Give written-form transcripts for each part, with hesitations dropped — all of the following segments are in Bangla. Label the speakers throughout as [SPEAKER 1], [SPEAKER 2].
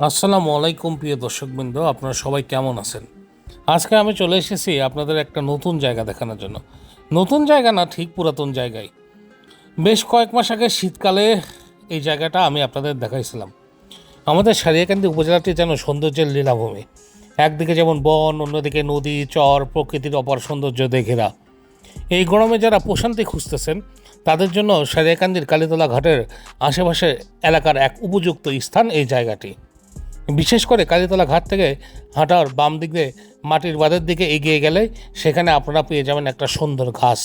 [SPEAKER 1] আসসালামু আলাইকুম প্রিয় দর্শকবৃন্দ, আপনারা সবাই কেমন আছেন? আজকে আমি চলে এসেছি আপনাদের একটা নতুন জায়গা দেখানোর জন্য। নতুন জায়গা না, ঠিক পুরাতন জায়গায়। বেশ কয়েক মাস আগে শীতকালে এই জায়গাটা আমি আপনাদের দেখাইছিলাম। আমাদের সারিয়াকান্দি উপজেলাটি যেন সৌন্দর্যের লীলাভূমি। একদিকে যেমন বন, অন্যদিকে নদী, চর, প্রকৃতির অপার সৌন্দর্য ঘেরা। এই গরমে যারা প্রশান্তি খুঁজতেছেন তাদের জন্য সারিয়াকান্দির কালীতলা ঘাটের আশেপাশে এলাকার এক উপযুক্ত স্থান এই জায়গাটি। বিশেষ করে কালীতলা ঘাট থেকে হাঁটার বাম দিকে মাটির বাঁধের দিকে এগিয়ে গেলে সেখানে আপনারা পেয়ে যাবেন একটা সুন্দর ঘাস,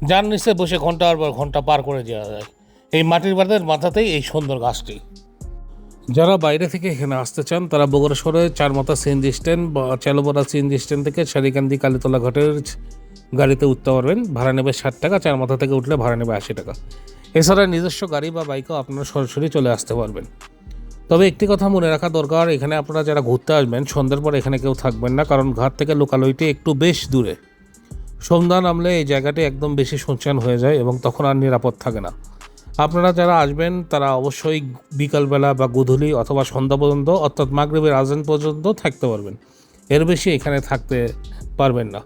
[SPEAKER 1] যার নিচে বসে ঘন্টার পর ঘন্টা পার করে যাওয়া যায়। এই মাটির বাঁধের মাথাতেই এই সুন্দর ঘাসটি। যারা বাইরে থেকে এখানে আসতে চান তারা বগুড়া শহরে চারমাথা সিএনজি স্ট্যান্ড বা চালুপাড়া সিএনজি স্ট্যান্ড থেকে সারিকান্দি কালীতলা ঘাটের গাড়িতে উঠতে পারবেন। ভাড়া নেবে 60 টাকা, চারমাথা থেকে উঠলে ভাড়া নেবে 80 টাকা। এছাড়া নিজস্ব গাড়ি বা বাইকও আপনারা সরাসরি চলে আসতে পারবেন। তবে একটি কথা মনে রাখা দরকার, এখানে আপনারা যারা ঘুরতে আসবেন সন্ধ্যার পর এখানে কেউ থাকবেন না, কারণ ঘাট থেকে লোকালয়টি একটু বেশ দূরে। সন্ধ্যা নামলে এই জায়গাটি একদম বেশি শুনশান হয়ে যায় এবং তখন আর নিরাপদ থাকে না। আপনারা যারা আসবেন তারা অবশ্যই বিকালবেলা বা গোধূলি অথবা সন্ধ্যা পর্যন্ত, অর্থাৎ মাগরিবের আজান পর্যন্ত থাকতে পারবেন। এর বেশি এখানে থাকতে পারবেন না।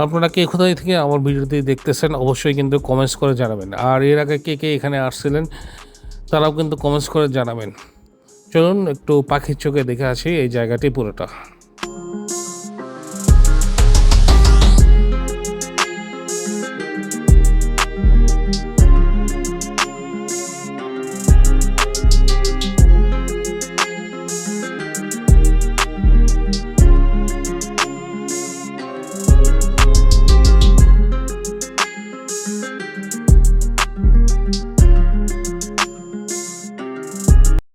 [SPEAKER 1] আপনারা কে কোথায় থেকে আমার ভিডিওটি দেখতেছেন অবশ্যই কিন্তু কমেন্টস করে জানাবেন। আর এর আগে কে কে এখানে আসছিলেন তারাও কিন্তু কমেন্টস করে জানাবেন। চলুন একটু পাখির চোখে দেখে আসি এই জায়গাটি পুরোটা।